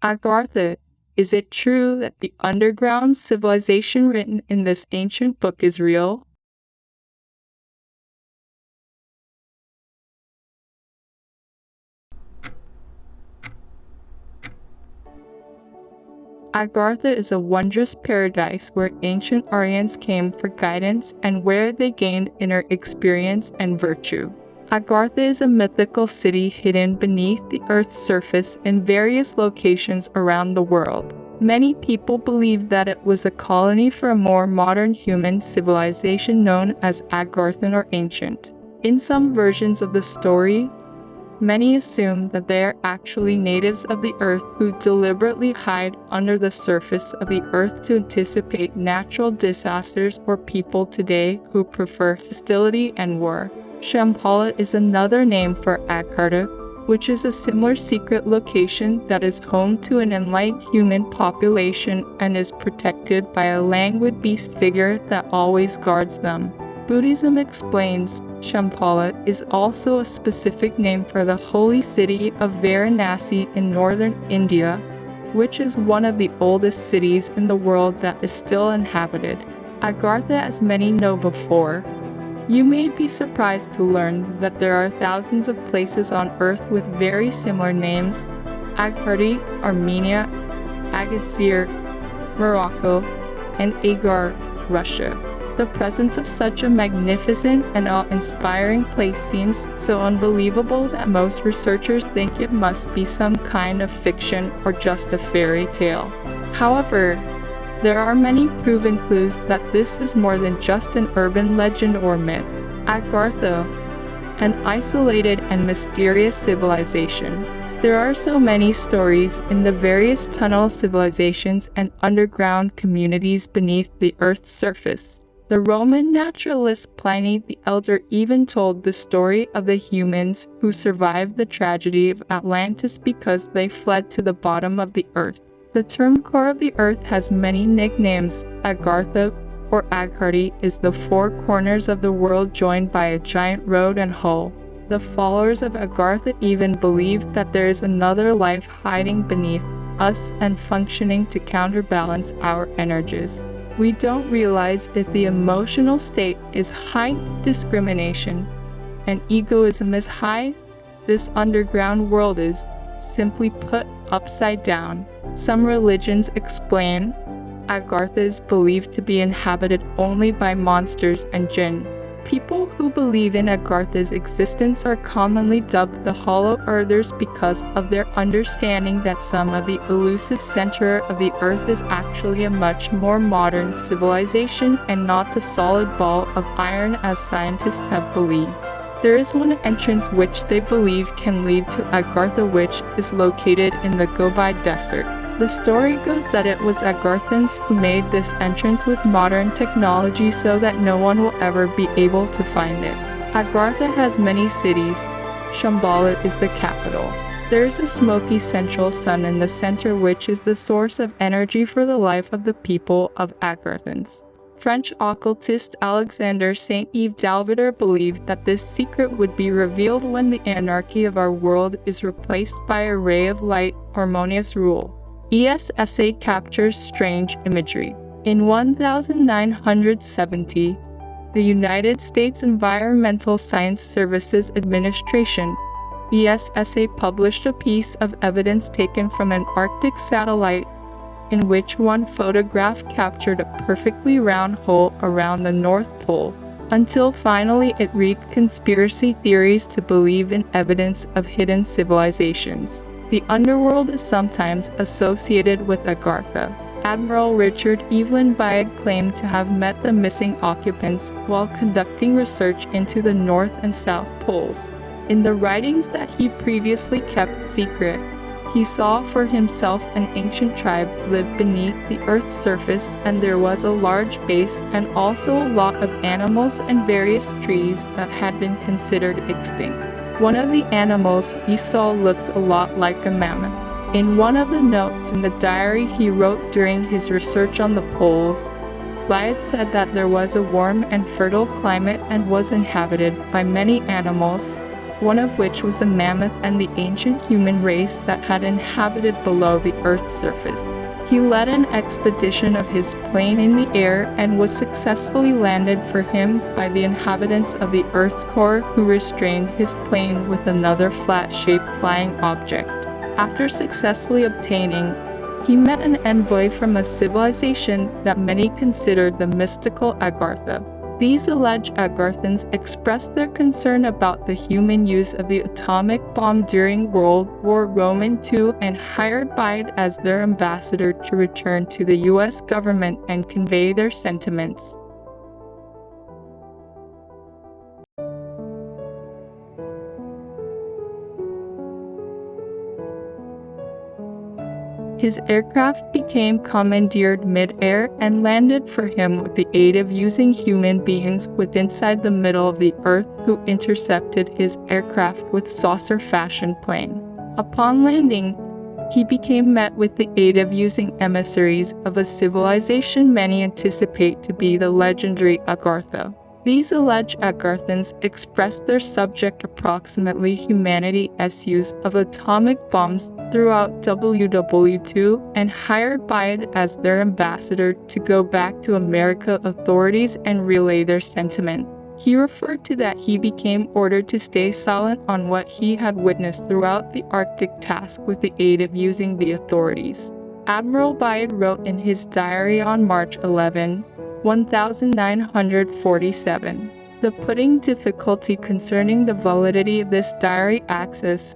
Agartha, is it true that the underground civilization written in this ancient book is real? Agartha is a wondrous paradise where ancient Aryans came for guidance and where they gained inner experience and virtue. Agartha is a mythical city hidden beneath the Earth's surface in various locations around the world. Many people believe that it was a colony for a more modern human civilization known as Agarthan or Ancient. In some versions of the story, many assume that they are actually natives of the Earth who deliberately hide under the surface of the Earth to anticipate natural disasters or people today who prefer hostility and war. Shambhala is another name for Agartha, which is a similar secret location that is home to an enlightened human population and is protected by a languid beast figure that always guards them. Buddhism explains Shambhala is also a specific name for the holy city of Varanasi in northern India, which is one of the oldest cities in the world that is still inhabited. Agartha, as many know before, you may be surprised to learn that there are thousands of places on Earth with very similar names: Agartha, Armenia, Agadir, Morocco, and Agar, Russia. The presence of such a magnificent and awe-inspiring place seems so unbelievable that most researchers think it must be some kind of fiction or just a fairy tale. However, there are many proven clues that this is more than just an urban legend or myth. Agartha, an isolated and mysterious civilization. There are so many stories in the various tunnel civilizations and underground communities beneath the Earth's surface. The Roman naturalist Pliny the Elder even told the story of the humans who survived the tragedy of Atlantis because they fled to the bottom of the Earth. The term core of the Earth has many nicknames. Agartha or Agartha is the four corners of the world joined by a giant road and hull. The followers of Agartha even believe that there is another life hiding beneath us and functioning to counterbalance our energies. We don't realize if the emotional state is high, discrimination and egoism is high, this underground world is, simply put, upside down. Some religions explain Agartha is believed to be inhabited only by monsters and jinn. People who believe in Agartha's existence are commonly dubbed the Hollow Earthers because of their understanding that some of the elusive center of the Earth is actually a much more modern civilization and not a solid ball of iron as scientists have believed. There is one entrance which they believe can lead to Agartha, which is located in the Gobi Desert. The story goes that it was Agarthans who made this entrance with modern technology so that no one will ever be able to find it. Agartha has many cities. Shambhala is the capital. There is a smoky central sun in the center which is the source of energy for the life of the people of Agarthans. French occultist Alexander Saint-Yves d'Alvider believed that this secret would be revealed when the anarchy of our world is replaced by a ray of light, harmonious rule. ESA captures strange imagery. In 1970, the United States Environmental Science Services Administration, ESA, published a piece of evidence taken from an Arctic satellite in which one photograph captured a perfectly round hole around the North Pole, until finally it reaped conspiracy theories to believe in evidence of hidden civilizations. The underworld is sometimes associated with Agartha. Admiral Richard Evelyn Byard claimed to have met the missing occupants while conducting research into the North and South Poles. In the writings that he previously kept secret, he saw for himself an ancient tribe lived beneath the Earth's surface, and there was a large base and also a lot of animals and various trees that had been considered extinct. One of the animals he saw looked a lot like a mammoth. In one of the notes in the diary he wrote during his research on the poles, Byard said that there was a warm and fertile climate and was inhabited by many animals, one of which was a mammoth and the ancient human race that had inhabited below the Earth's surface. He led an expedition of his plane in the air and was successfully landed for him by the inhabitants of the Earth's core, who restrained his plane with another flat-shaped flying object. After successfully obtaining, he met an envoy from a civilization that many considered the mystical Agartha. These alleged Agarthans expressed their concern about the human use of the atomic bomb during World War II and hired Bide as their ambassador to return to the US government and convey their sentiments. His aircraft became commandeered mid-air and landed for him with the aid of using human beings inside the middle of the Earth, who intercepted his aircraft with saucer-fashioned plane. Upon landing, he became met with the aid of using emissaries of a civilization many anticipate to be the legendary Agartha. These alleged Agarthans expressed their subject approximately humanity's use of atomic bombs throughout WW2 and hired Bide as their ambassador to go back to America authorities and relay their sentiment. He referred to that he became ordered to stay silent on what he had witnessed throughout the Arctic task with the aid of using the authorities. Admiral Bide wrote in his diary on March 11, 1947. The putting difficulty concerning the validity of this diary access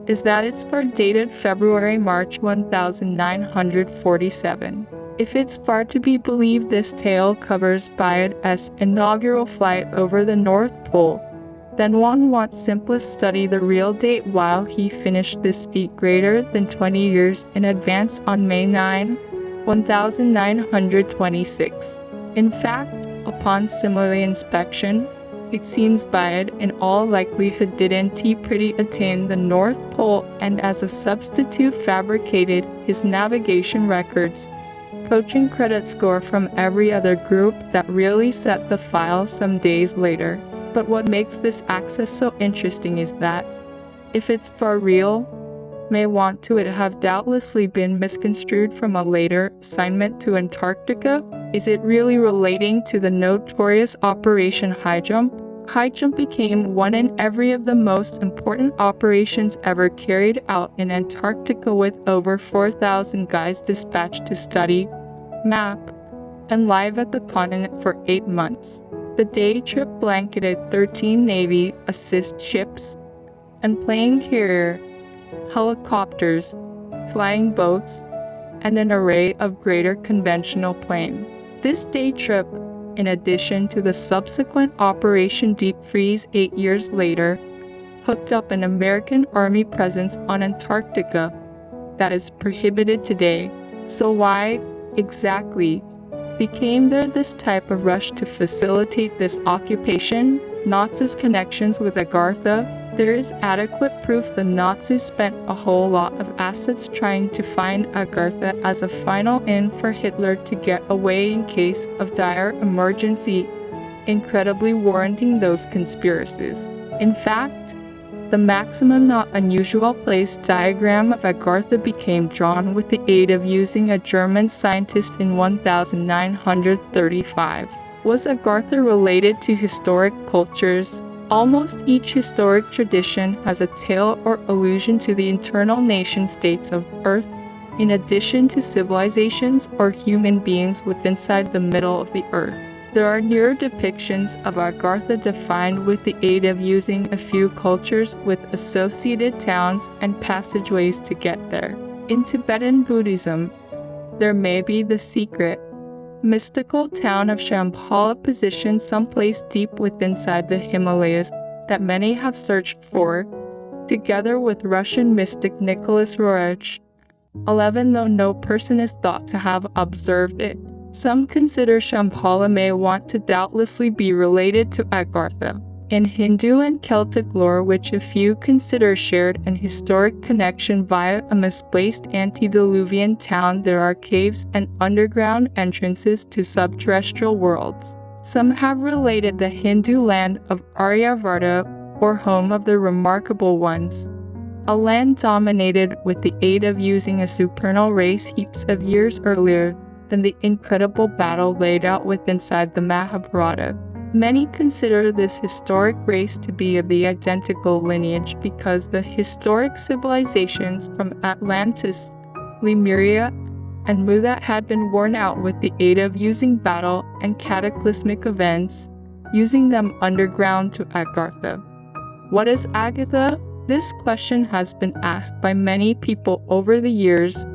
is that it's far dated February-March 1947. If it's far to be believed, this tale covers Bide's inaugural flight over the North Pole, then one wants simplest study the real date while he finished this feat greater than 20 years in advance on May 9, 1926. In fact, upon similar inspection, it seems Bide in all likelihood didn't pretty attain the North Pole and as a substitute fabricated his navigation records, poaching credit score from every other group that really set the file some days later. But what makes this access so interesting is that, if it's for real, may want to it have doubtlessly been misconstrued from a later assignment to Antarctica? Is it really relating to the notorious Operation Highjump? Highjump became one in every of the most important operations ever carried out in Antarctica, with over 4,000 guys dispatched to study, map, and live at the continent for 8 months. The day trip blanketed 13 Navy assist ships and plane carrier, helicopters, flying boats, and an array of greater conventional plane. This day trip, in addition to the subsequent Operation Deep Freeze 8 years later, hooked up an American Army presence on Antarctica that is prohibited today. So why, exactly, became there this type of rush to facilitate this occupation? Nazis' connections with Agartha. There is adequate proof the Nazis spent a whole lot of assets trying to find Agartha as a final in for Hitler to get away in case of dire emergency, incredibly warranting those conspiracies. In fact, the maximum not unusual place diagram of Agartha became drawn with the aid of using a German scientist in 1935. Was Agartha related to historic cultures? Almost each historic tradition has a tale or allusion to the internal nation-states of Earth, in addition to civilizations or human beings inside the middle of the Earth. There are newer depictions of Agartha defined with the aid of using a few cultures with associated towns and passageways to get there. In Tibetan Buddhism, there may be the secret, mystical town of Shambhala, positioned someplace deep inside the Himalayas that many have searched for, together with Russian mystic Nicholas Roerich, 11, though no person is thought to have observed it. Some consider Shambhala may want to doubtlessly be related to Agartha. In Hindu and Celtic lore, which a few consider shared an historic connection via a misplaced antediluvian town, there are caves and underground entrances to subterrestrial worlds. Some have related the Hindu land of Aryavata or home of the remarkable ones. A land dominated with the aid of using a supernal race heaps of years earlier than the incredible battle laid out inside the Mahabharata. Many consider this historic race to be of the identical lineage because the historic civilizations from Atlantis, Lemuria, and Muda had been worn out with the aid of using battle and cataclysmic events, using them underground to Agartha. What is Agartha? This question has been asked by many people over the years,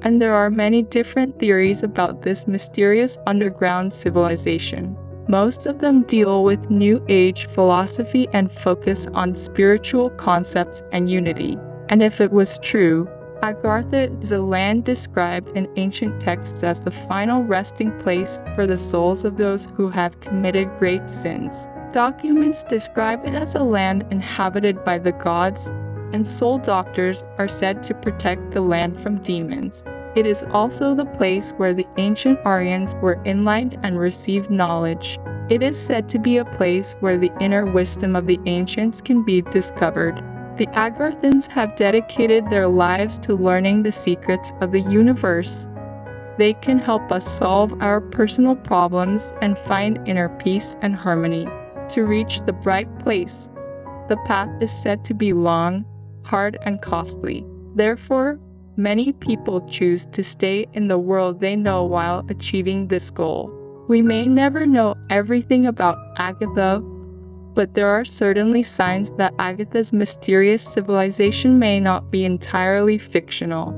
and there are many different theories about this mysterious underground civilization. Most of them deal with New Age philosophy and focus on spiritual concepts and unity. And if it was true, Agartha is a land described in ancient texts as the final resting place for the souls of those who have committed great sins. Documents describe it as a land inhabited by the gods, and soul doctors are said to protect the land from demons. It is also the place where the ancient Aryans were enlightened and received knowledge. It is said to be a place where the inner wisdom of the ancients can be discovered. The Agarthans have dedicated their lives to learning the secrets of the universe. They can help us solve our personal problems and find inner peace and harmony. To reach the bright place, the path is said to be long, hard, and costly. Therefore, many people choose to stay in the world they know while achieving this goal. We may never know everything about Agartha, but there are certainly signs that Agartha's mysterious civilization may not be entirely fictional.